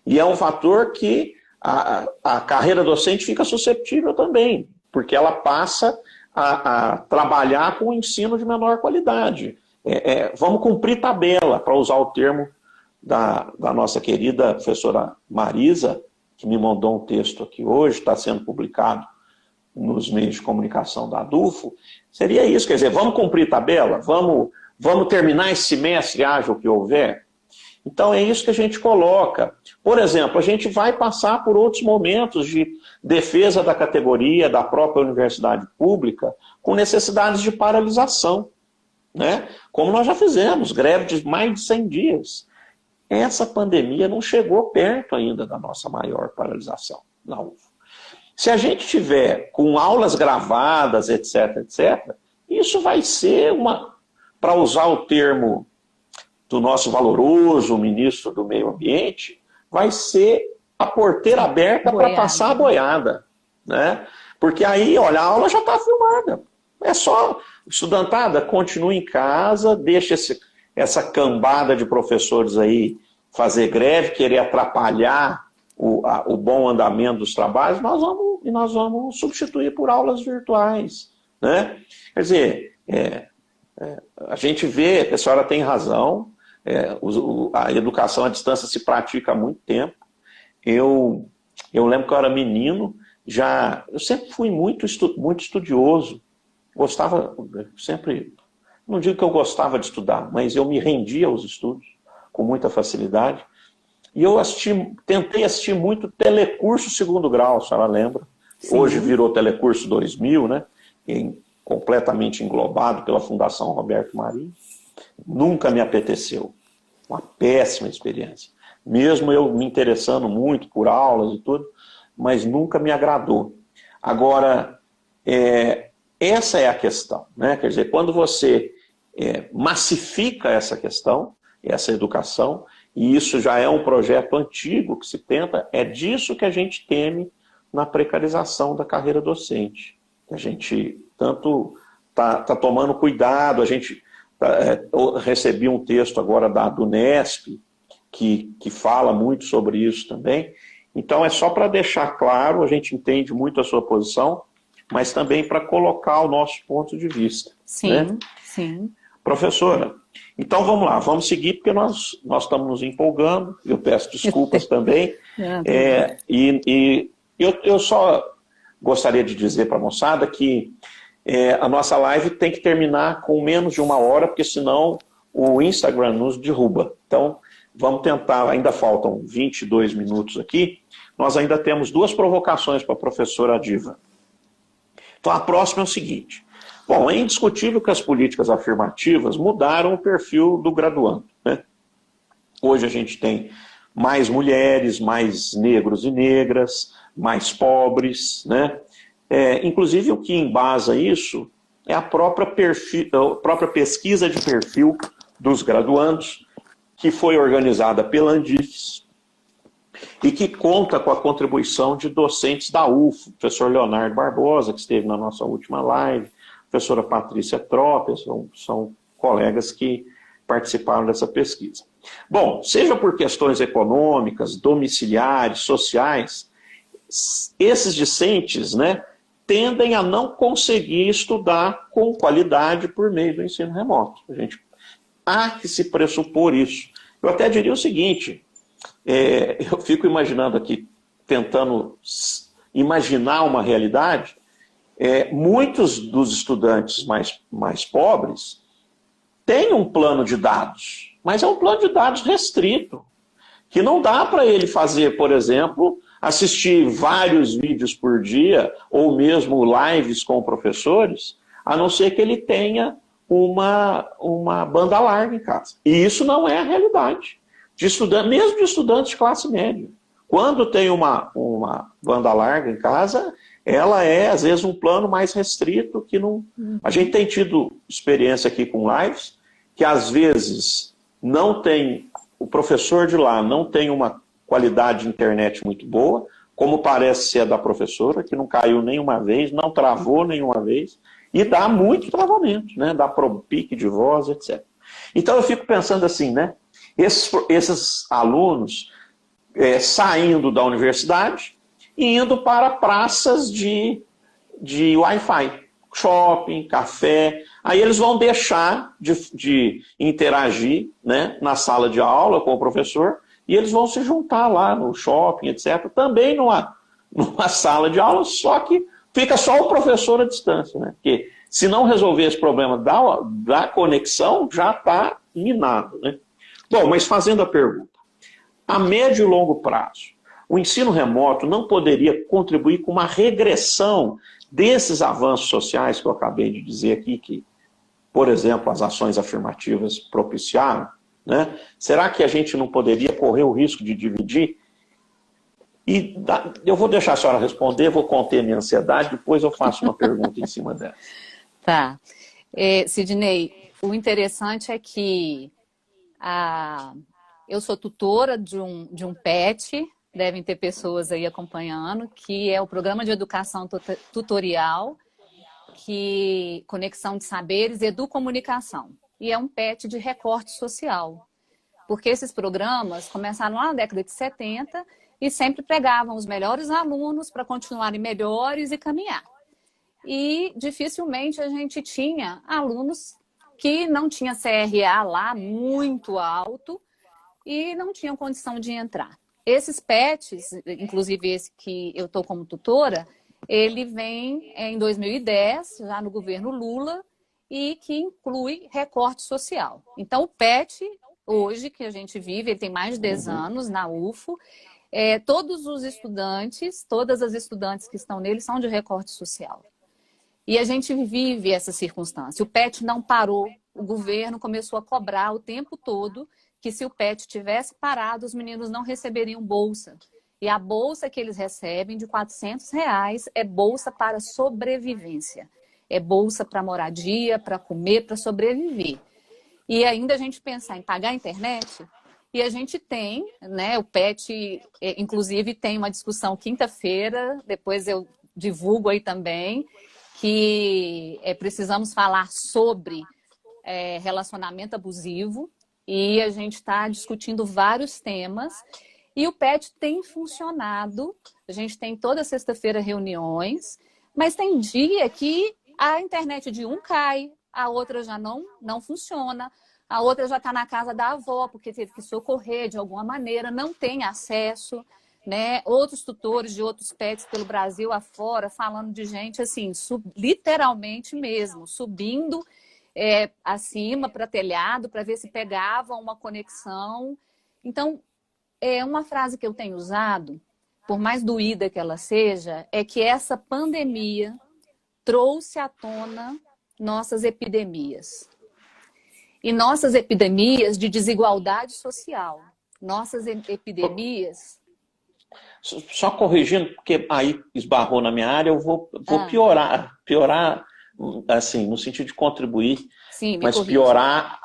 E é um fator que a carreira docente fica susceptível também, porque ela passa a trabalhar com o ensino de menor qualidade. Vamos cumprir tabela, para usar o termo da nossa querida professora Marisa, que me mandou um texto aqui hoje, está sendo publicado nos meios de comunicação da ADUFO. Seria isso, quer dizer, vamos cumprir tabela? Vamos terminar esse semestre, haja o que houver? Então é isso que a gente coloca. Por exemplo, a gente vai passar por outros momentos de defesa da categoria da própria universidade pública com necessidades de paralisação, né? Como nós já fizemos, greve de mais de 100 dias. Essa pandemia não chegou perto ainda da nossa maior paralisação na UFO. Se a gente tiver com aulas gravadas, etc., etc., isso vai ser para usar o termo do nosso valoroso ministro do Meio Ambiente, vai ser a porteira aberta para passar a boiada, né? Porque aí, olha, a aula já está filmada. É só, estudantada, continue em casa, deixa essa cambada de professores aí fazer greve, querer atrapalhar o bom andamento dos trabalhos, nós vamos substituir por aulas virtuais, né? Quer dizer, a gente vê, a senhora tem razão, a educação à distância se pratica há muito tempo. Eu lembro que eu era menino, eu sempre fui muito estudioso, gostava, sempre, não digo que eu gostava de estudar, mas eu me rendia aos estudos com muita facilidade. E eu tentei assistir muito Telecurso Segundo Grau, a senhora lembra? Sim. Hoje virou Telecurso 2000, né? Completamente englobado pela Fundação Roberto Marinho. Nunca me apeteceu. Uma péssima experiência. Mesmo eu me interessando muito por aulas e tudo, mas nunca me agradou. Agora, essa é a questão, né? Quer dizer, quando você massifica essa questão, essa educação, e isso já é um projeto antigo que se tenta, é disso que a gente teme na precarização da carreira docente. A gente tanto está tomando cuidado, eu recebi um texto agora do Nesp, que fala muito sobre isso também. Então é só para deixar claro, a gente entende muito a sua posição, mas também para colocar o nosso ponto de vista. Sim, né? Sim. Professora, então vamos lá, vamos seguir, porque nós estamos nos empolgando, eu peço desculpas também, eu só gostaria de dizer para a moçada que a nossa live tem que terminar com menos de 1 hora, porque senão o Instagram nos derruba. Então, vamos tentar, ainda faltam 22 minutos aqui, nós ainda temos 2 provocações para a professora Diva. Então, a próxima é o seguinte. Bom, é indiscutível que as políticas afirmativas mudaram o perfil do graduando, né? Hoje a gente tem mais mulheres, mais negros e negras, mais pobres, né? Inclusive o que embasa isso é a própria pesquisa de perfil dos graduandos, que foi organizada pela Andifes e que conta com a contribuição de docentes da UFO, o professor Leonardo Barbosa, que esteve na nossa última live, a professora Patrícia Trópia, são colegas que participaram dessa pesquisa. Bom, seja por questões econômicas, domiciliares, sociais, esses discentes, né, tendem a não conseguir estudar com qualidade por meio do ensino remoto. Há que se pressupor isso. Eu até diria o seguinte, eu fico imaginando aqui, tentando imaginar uma realidade, muitos dos estudantes mais pobres têm um plano de dados, mas é um plano de dados restrito, que não dá para ele fazer, por exemplo, assistir vários vídeos por dia, ou mesmo lives com professores, a não ser que ele tenha uma banda larga em casa. E isso não é a realidade de estudante, mesmo de estudantes de classe média. Quando tem uma banda larga em casa, ela é, às vezes, um plano mais restrito que não... A gente tem tido experiência aqui com lives, que às vezes não tem... O professor de lá não tem uma qualidade de internet muito boa, como parece ser a da professora, que não caiu nenhuma vez, não travou nenhuma vez, e dá muito travamento, né? Dá pique de voz, etc. Então eu fico pensando assim, né? Esses alunos saindo da universidade e indo para praças de Wi-Fi, shopping, café, aí eles vão deixar de interagir, né, na sala de aula com o professor, e eles vão se juntar lá no shopping, etc., também numa sala de aula, só que fica só o professor à distância, né? Porque se não resolver esse problema da conexão, já está minado, né? Bom, mas fazendo a pergunta, a médio e longo prazo, o ensino remoto não poderia contribuir com uma regressão desses avanços sociais que eu acabei de dizer aqui, que, por exemplo, as ações afirmativas propiciaram, né? Será que a gente não poderia correr o risco de dividir? E eu vou deixar a senhora responder, vou conter minha ansiedade, depois eu faço uma pergunta em cima dela. Tá. Sidney, o interessante é que eu sou tutora de um PET, devem ter pessoas aí acompanhando, que é o Programa de Educação Tutorial, Conexão de Saberes e Educomunicação. E é um PET de recorte social, porque esses programas começaram lá na década de 70 e sempre pregavam os melhores alunos para continuarem melhores e caminhar. E dificilmente a gente tinha alunos que não tinham CRA lá muito alto e não tinham condição de entrar. Esses PETs, inclusive esse que eu estou como tutora, ele vem em 2010, já no governo Lula, e que inclui recorte social. Então, o PET, hoje, que a gente vive, ele tem mais de 10 anos na UFO, todos os estudantes, todas as estudantes que estão nele são de recorte social. E a gente vive essa circunstância. O PET não parou, o governo começou a cobrar o tempo todo que se o PET tivesse parado, os meninos não receberiam bolsa. E a bolsa que eles recebem de R$400 é bolsa para sobrevivência. É bolsa para moradia, para comer, para sobreviver. E ainda a gente pensar em pagar a internet, e a gente tem, né, o PET, inclusive tem uma discussão quinta-feira, depois eu divulgo aí também, que precisamos falar sobre relacionamento abusivo, e a gente está discutindo vários temas, e o PET tem funcionado, a gente tem toda sexta-feira reuniões, mas tem dia que a internet de um cai, a outra já não funciona, a outra já está na casa da avó, porque teve que socorrer de alguma maneira, não tem acesso, né? Outros tutores de outros PETs pelo Brasil afora, falando de gente assim, literalmente mesmo, subindo acima para telhado, para ver se pegava uma conexão. Então, uma frase que eu tenho usado, por mais doída que ela seja, é que essa pandemia trouxe à tona nossas epidemias. E nossas epidemias de desigualdade social. Nossas epidemias... Só corrigindo, porque aí esbarrou na minha área, eu vou piorar assim, no sentido de contribuir, Sim, me mas corrija. piorar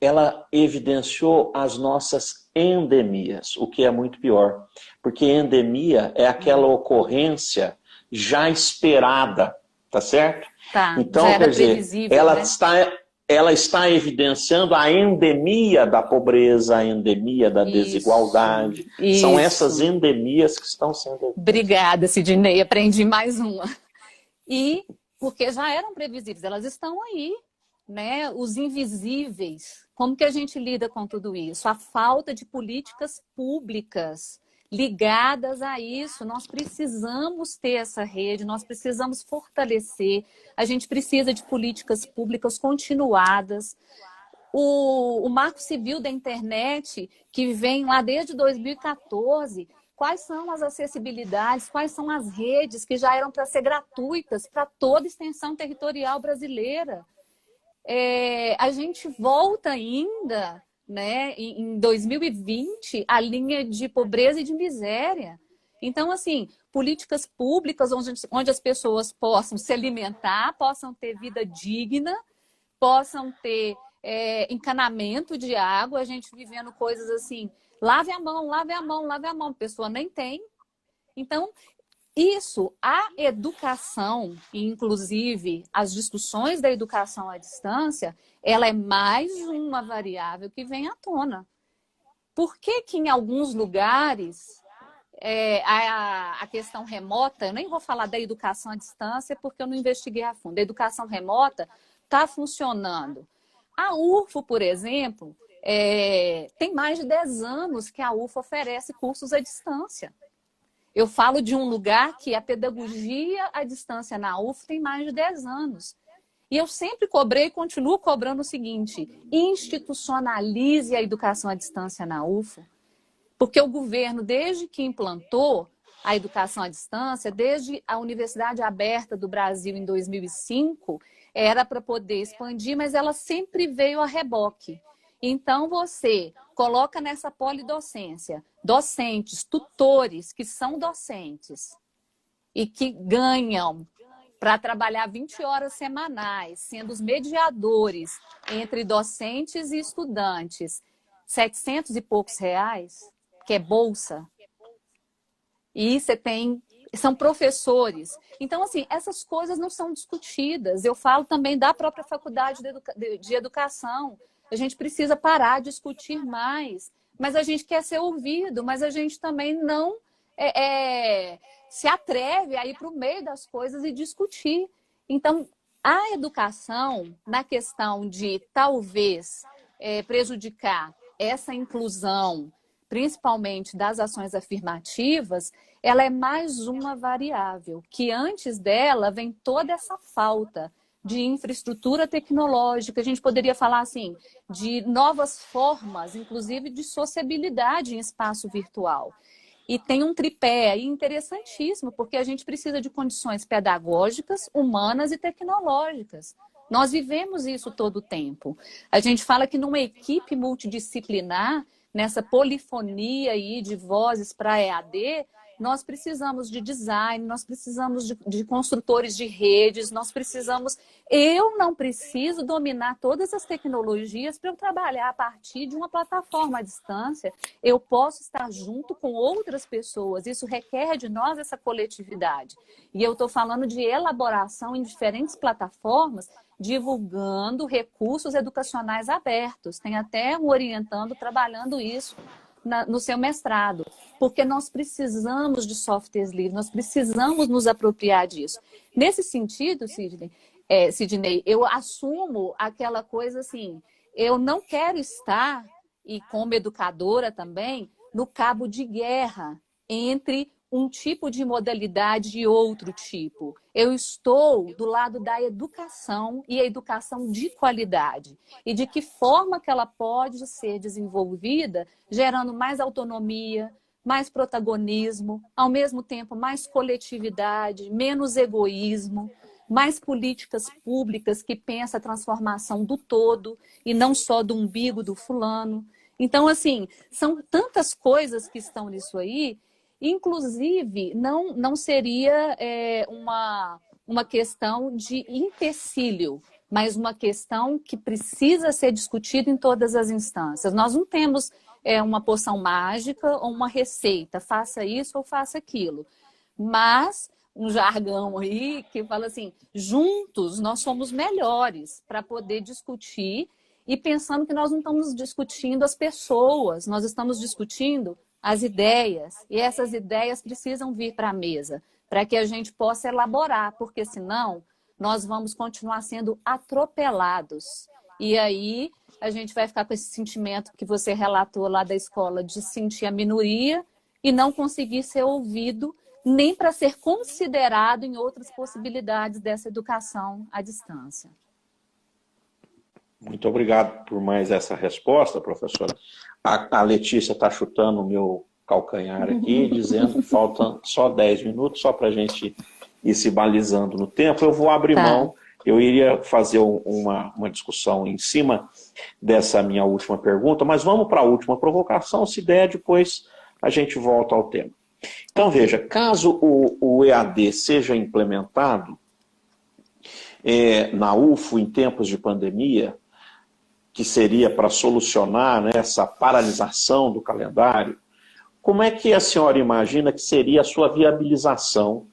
ela evidenciou as nossas endemias, o que é muito pior. Porque endemia é aquela ocorrência já esperada, tá certo? Tá, já Então, era quer dizer, previsível, né? ela está evidenciando a endemia da pobreza, a endemia da Isso, desigualdade. São essas isso. endemias que estão sendo evidenciadas. Obrigada, Sidney. Aprendi mais uma. E porque já eram previsíveis, elas estão aí, né? Os invisíveis. Como que a gente lida com tudo isso? A falta de políticas públicas ligadas a isso. Nós precisamos ter essa rede, nós precisamos fortalecer. A gente precisa de políticas públicas continuadas. O Marco Civil da Internet, que vem lá desde 2014, quais são as acessibilidades, quais são as redes que já eram para ser gratuitas para toda a extensão territorial brasileira. A gente volta ainda, né, em 2020, a linha de pobreza e de miséria. Então, assim, políticas públicas onde as pessoas possam se alimentar, possam ter vida digna, possam ter encanamento de água, a gente vivendo coisas assim, lave a mão, lave a mão, lave a mão, a pessoa nem tem. Então, isso, a educação, e inclusive as discussões da educação à distância, ela é mais uma variável que vem à tona. Por que que em alguns lugares a questão remota, eu nem vou falar da educação à distância porque eu não investiguei a fundo, a educação remota está funcionando. A UFO, por exemplo, tem mais de 10 anos que a UFO oferece cursos à distância. Eu falo de um lugar que a pedagogia à distância na UFO tem mais de 10 anos. E eu sempre cobrei e continuo cobrando o seguinte: institucionalize a educação à distância na UFO, porque o governo, desde que implantou a educação à distância, desde a Universidade Aberta do Brasil em 2005, era para poder expandir, mas ela sempre veio a reboque. Então, você coloca nessa polidocência docentes, tutores que são docentes e que ganham para trabalhar 20 horas semanais, sendo os mediadores entre docentes e estudantes, 700 e poucos reais, que é bolsa. E você tem... São professores. Então, assim, essas coisas não são discutidas. Eu falo também da própria faculdade de educação. A gente precisa parar de discutir mais. Mas a gente quer ser ouvido, mas a gente também não se atreve a ir para o meio das coisas e discutir. Então, a educação, na questão de talvez prejudicar essa inclusão, principalmente das ações afirmativas, ela é mais uma variável, que antes dela vem toda essa falta de infraestrutura tecnológica. A gente poderia falar assim, de novas formas, inclusive de sociabilidade em espaço virtual. E tem um tripé aí interessantíssimo, porque a gente precisa de condições pedagógicas, humanas e tecnológicas. Nós vivemos isso todo o tempo. A gente fala que numa equipe multidisciplinar, nessa polifonia aí de vozes para EAD, nós precisamos de design, nós precisamos de construtores de redes, nós precisamos... Eu não preciso dominar todas as tecnologias para eu trabalhar a partir de uma plataforma à distância. Eu posso estar junto com outras pessoas, isso requer de nós essa coletividade. E eu estou falando de elaboração em diferentes plataformas, divulgando recursos educacionais abertos. Tem até um orientando trabalhando isso no seu mestrado, porque nós precisamos de softwares livres, nós precisamos nos apropriar disso. Nesse sentido, Sidney, eu assumo aquela coisa assim, eu não quero estar, e como educadora também, no cabo de guerra entre um tipo de modalidade e outro tipo. Eu estou do lado da educação e a educação de qualidade. E de que forma que ela pode ser desenvolvida, gerando mais autonomia, mais protagonismo, ao mesmo tempo mais coletividade, menos egoísmo, mais políticas públicas que pensam a transformação do todo e não só do umbigo do fulano. Então, assim, são tantas coisas que estão nisso aí. Inclusive, não seria uma questão de empecilho, mas uma questão que precisa ser discutida em todas as instâncias. Nós não temos uma poção mágica ou uma receita, faça isso ou faça aquilo. Mas um jargão aí que fala assim, juntos nós somos melhores para poder discutir e pensando que nós não estamos discutindo as pessoas, nós estamos discutindo as ideias. E essas ideias precisam vir para a mesa, para que a gente possa elaborar, porque senão nós vamos continuar sendo atropelados. E aí a gente vai ficar com esse sentimento que você relatou lá da escola, de sentir a minoria e não conseguir ser ouvido, nem para ser considerado em outras possibilidades dessa educação à distância. Muito obrigado por mais essa resposta, professora. A Letícia está chutando o meu calcanhar aqui, dizendo que faltam só 10 minutos, só para a gente ir se balizando no tempo. Eu vou abrir mão, eu iria fazer uma discussão em cima dessa minha última pergunta, mas vamos para a última provocação, se der, depois a gente volta ao tema. Então, veja, caso o EAD seja implementado na UFO em tempos de pandemia, que seria para solucionar, né, essa paralisação do calendário, como é que a senhora imagina que seria a sua viabilização,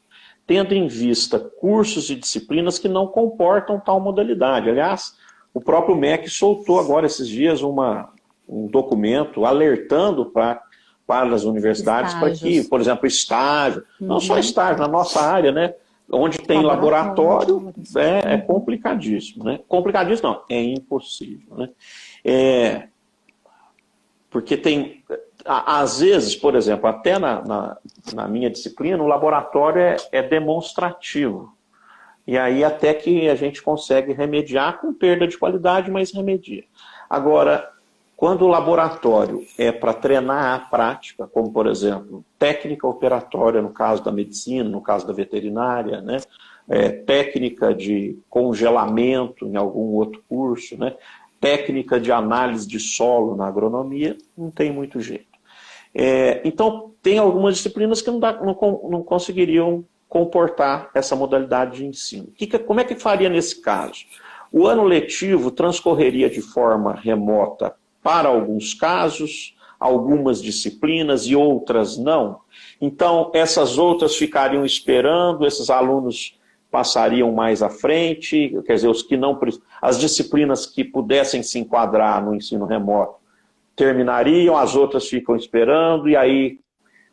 tendo em vista cursos e disciplinas que não comportam tal modalidade? Aliás, o próprio MEC soltou agora esses dias um documento alertando para as universidades para que, por exemplo, estágio, não só estágio, na nossa área, né, onde tem laboratório, é complicadíssimo, né? Complicadíssimo não, é impossível, né? Porque tem, às vezes, por exemplo, até na minha disciplina, o laboratório é demonstrativo. E aí até que a gente consegue remediar com perda de qualidade, mas remedia. Agora, quando o laboratório é para treinar a prática, como, por exemplo, técnica operatória no caso da medicina, no caso da veterinária, né? Técnica de congelamento em algum outro curso, né? Técnica de análise de solo na agronomia, não tem muito jeito. Então, tem algumas disciplinas que não conseguiriam comportar essa modalidade de ensino. Como é que faria nesse caso? O ano letivo transcorreria de forma remota para alguns casos, algumas disciplinas e outras não. Então, essas outras ficariam esperando, esses alunos passariam mais à frente, quer dizer, as disciplinas que pudessem se enquadrar no ensino remoto terminariam, as outras ficam esperando, e aí,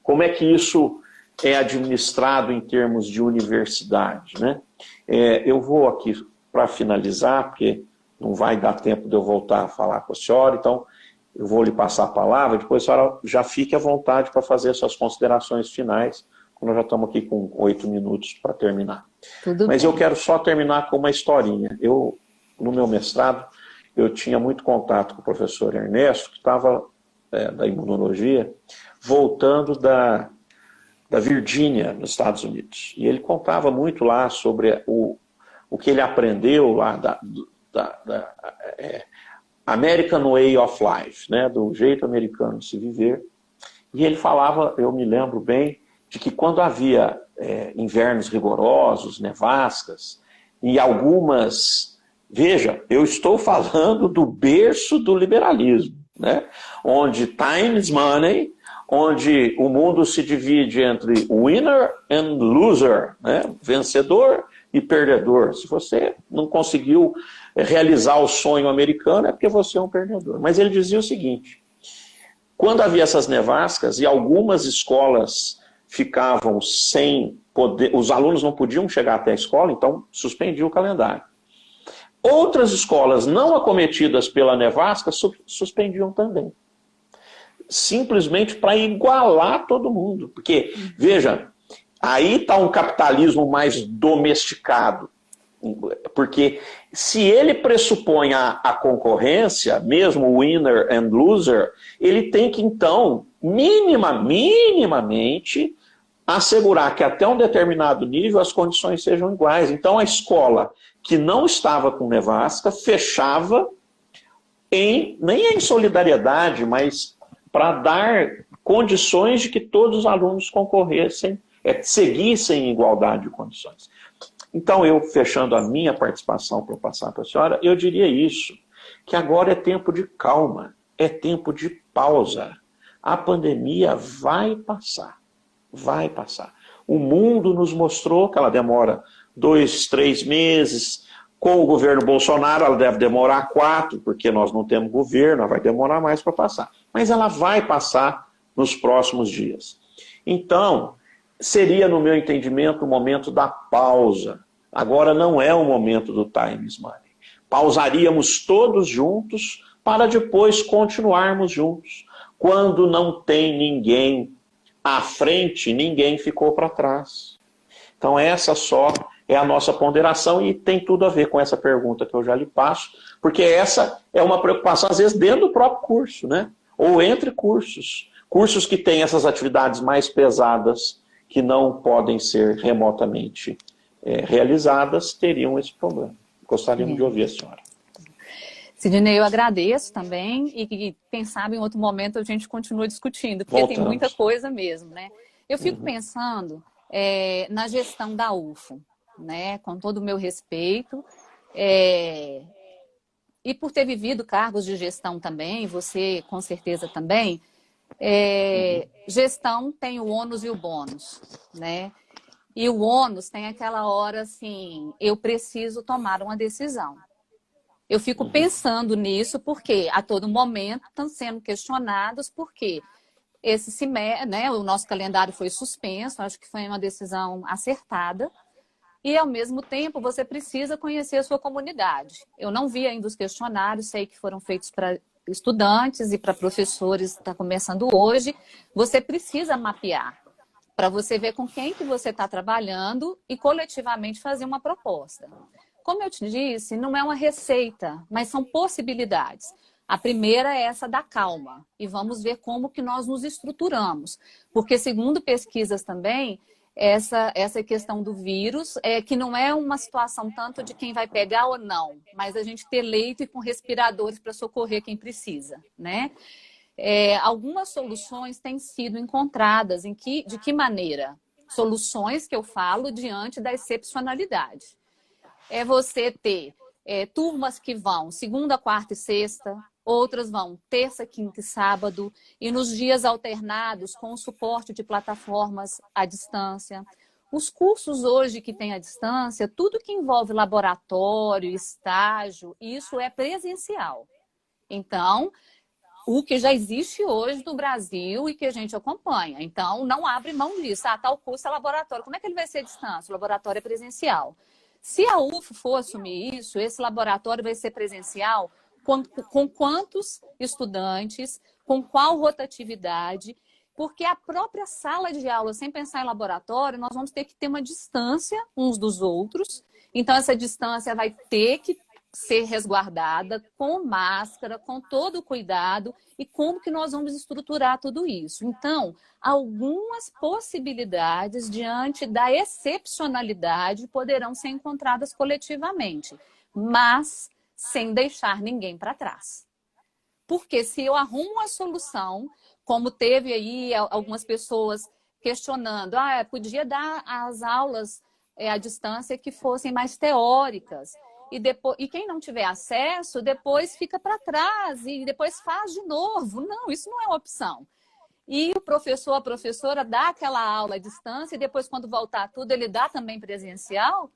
como é que isso é administrado em termos de universidade, né? Eu vou aqui, para finalizar, porque não vai dar tempo de eu voltar a falar com a senhora, então eu vou lhe passar a palavra, depois a senhora já fique à vontade para fazer suas considerações finais, quando nós já estamos aqui com 8 minutos para terminar. Mas eu quero só terminar com uma historinha. No meu mestrado, eu tinha muito contato com o professor Ernesto, que estava da imunologia, voltando da Virgínia, nos Estados Unidos. E ele contava muito lá sobre o que ele aprendeu lá da American Way of Life, né, do jeito americano de se viver. E ele falava, eu me lembro bem, de que quando havia invernos rigorosos, nevascas, e algumas... Veja, eu estou falando do berço do liberalismo, né, onde time is money, onde o mundo se divide entre winner and loser, né, vencedor e perdedor. Se você não conseguiu realizar o sonho americano, é porque você é um perdedor. Mas ele dizia o seguinte: quando havia essas nevascas e algumas escolas ficavam sem poder, os alunos não podiam chegar até a escola, então suspendia o calendário. Outras escolas não acometidas pela nevasca suspendiam também. Simplesmente para igualar todo mundo. Porque, veja, aí está um capitalismo mais domesticado. Porque se ele pressupõe a concorrência, mesmo winner and loser, ele tem que, então, minimamente, assegurar que até um determinado nível as condições sejam iguais. Então, a escola que não estava com nevasca fechava, nem em solidariedade, mas para dar condições de que todos os alunos concorressem, seguissem em igualdade de condições. Então, eu, fechando a minha participação para passar para a senhora, eu diria isso, que agora é tempo de calma, é tempo de pausa. A pandemia vai passar, vai passar. O mundo nos mostrou que ela demora 2, 3 meses. Com o governo Bolsonaro, ela deve demorar 4, porque nós não temos governo, ela vai demorar mais para passar. Mas ela vai passar nos próximos dias. Então, seria, no meu entendimento, o momento da pausa. Agora não é o momento do time is money. Pausaríamos todos juntos para depois continuarmos juntos. Quando não tem ninguém à frente, ninguém ficou para trás. Então essa só é a nossa ponderação e tem tudo a ver com essa pergunta que eu já lhe passo, porque essa é uma preocupação, às vezes, dentro do próprio curso, né? Ou entre cursos. Cursos que têm essas atividades mais pesadas, que não podem ser remotamente realizadas, teriam esse problema. Gostaríamos de ouvir a senhora. Sidney, eu agradeço também e quem sabe em outro momento a gente continua discutindo, porque Voltamos. Tem muita coisa mesmo, né? Eu fico pensando na gestão da UFO, né? Com todo o meu respeito, e por ter vivido cargos de gestão também, você com certeza também, gestão tem o ônus e o bônus, né? E o ônus tem aquela hora assim, eu preciso tomar uma decisão. Eu fico pensando nisso porque a todo momento estão sendo questionados porque esse semestre, né, o nosso calendário foi suspenso, acho que foi uma decisão acertada. E, ao mesmo tempo, você precisa conhecer a sua comunidade. Eu não vi ainda os questionários, sei que foram feitos para estudantes e para professores, está começando hoje. Você precisa mapear para você ver com quem que você está trabalhando e coletivamente fazer uma proposta. Como eu te disse, não é uma receita, mas são possibilidades. A primeira é essa da calma. E vamos ver como que nós nos estruturamos. Porque, segundo pesquisas também, essa questão do vírus, que não é uma situação tanto de quem vai pegar ou não, mas a gente ter leito e com respiradores para socorrer quem precisa, né? Algumas soluções têm sido encontradas. De que maneira? Soluções que eu falo diante da excepcionalidade. É você ter turmas que vão segunda, quarta e sexta, outras vão terça, quinta e sábado, e nos dias alternados com o suporte de plataformas à distância. Os cursos hoje que tem à distância, tudo que envolve laboratório, estágio, isso é presencial. Então, o que já existe hoje no Brasil e que a gente acompanha. Então, não abre mão disso. Tal curso é laboratório. Como é que ele vai ser à distância? O laboratório é presencial. Se a UFO for assumir isso, esse laboratório vai ser presencial com quantos estudantes, com qual rotatividade, porque a própria sala de aula, sem pensar em laboratório, nós vamos ter que ter uma distância uns dos outros. Então, essa distância vai ter que ser resguardada com máscara, com todo o cuidado, e como que nós vamos estruturar tudo isso. Então, algumas possibilidades diante da excepcionalidade poderão ser encontradas coletivamente, mas sem deixar ninguém para trás. Porque se eu arrumo a solução, como teve aí algumas pessoas questionando, podia dar as aulas à distância que fossem mais teóricas, e quem não tiver acesso, depois fica para trás e depois faz de novo. Não, isso não é uma opção. E o professor, a professora dá aquela aula à distância e depois, quando voltar tudo, ele dá também presencial.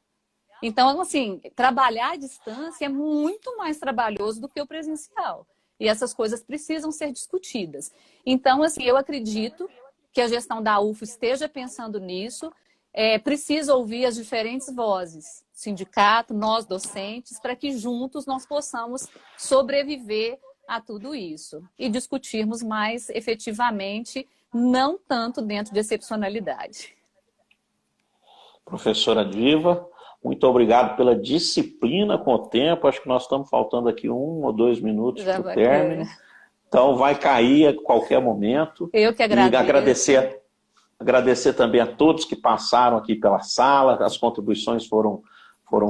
Então, assim, trabalhar à distância é muito mais trabalhoso do que o presencial. E essas coisas precisam ser discutidas. Então, assim, eu acredito que a gestão da UFO esteja pensando nisso. Precisa ouvir as diferentes vozes, sindicato, nós docentes, para que juntos nós possamos sobreviver a tudo isso e discutirmos mais efetivamente, não tanto dentro de excepcionalidade. Professora Diva, muito obrigado pela disciplina com o tempo. Acho que nós estamos faltando aqui 1 ou 2 minutos para o término. Então vai cair a qualquer momento. Eu que agradeço. E agradecer também a todos que passaram aqui pela sala. As contribuições foram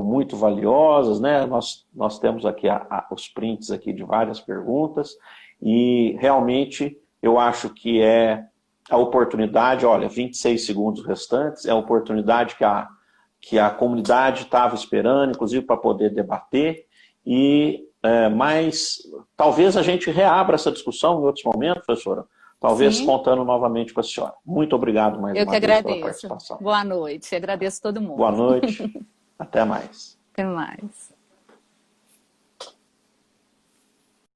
muito valiosas, né? Nós temos aqui os prints aqui de várias perguntas e realmente eu acho que é a oportunidade, olha, 26 segundos restantes, é a oportunidade que que a comunidade estava esperando, inclusive para poder debater, mas talvez a gente reabra essa discussão em outros momentos, professora, talvez Sim. contando novamente com a senhora. Muito obrigado mais uma vez pela participação. Boa noite, agradeço todo mundo. Boa noite, até mais. Até mais.